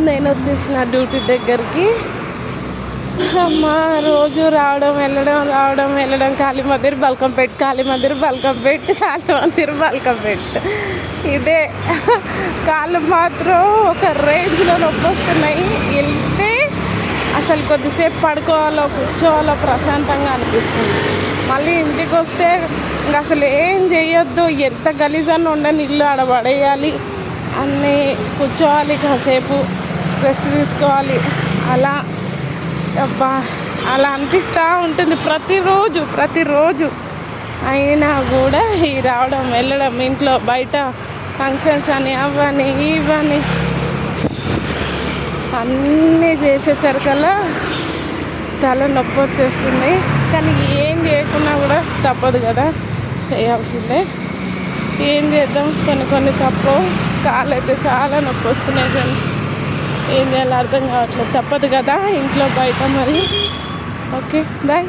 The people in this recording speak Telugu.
నేను వచ్చేసిన డ్యూటీ దగ్గరికి. అమ్మ రోజు రావడం వెళ్ళడం కాళీమందిర్ బల్కంపేట్ ఇదే. కాళ్ళు మాత్రం ఒక రేంజ్లో నొప్పి వస్తున్నాయి. వెళ్తే అసలు కొద్దిసేపు పడుకోవాలో కూర్చోవాలో ప్రశాంతంగా అనిపిస్తుంది. మళ్ళీ ఇంటికి వస్తే ఇంకా అసలు ఏం చేయొద్దు, ఎంత గలీజాన్ని ఉండని ఇల్లు ఆడబడేయాలి, అన్నీ కూర్చోవాలి, కాసేపు రెస్ట్ తీసుకోవాలి. అలా అనిపిస్తూ ఉంటుంది ప్రతిరోజు. అయినా కూడా ఈ రావడం వెళ్ళడం, ఇంట్లో బయట ఫంక్షన్స్ అని అవని ఇవని అన్నీ చేసేసరికల్లా తల నొప్పి వచ్చేస్తుంది. కానీ ఏం చేయకున్నా కూడా తప్పదు కదా, చేయాల్సిందే. ఏం చేద్దాం, కొన్ని తప్పవు. కాళ్ళు అయితే చాలా నొప్పి వస్తున్నాయి ఫ్రెండ్స్. ఏం చేయాలో అర్థం కావట్లేదు. తప్పదు కదా, ఇంట్లో బయట మరి. Okay, bye.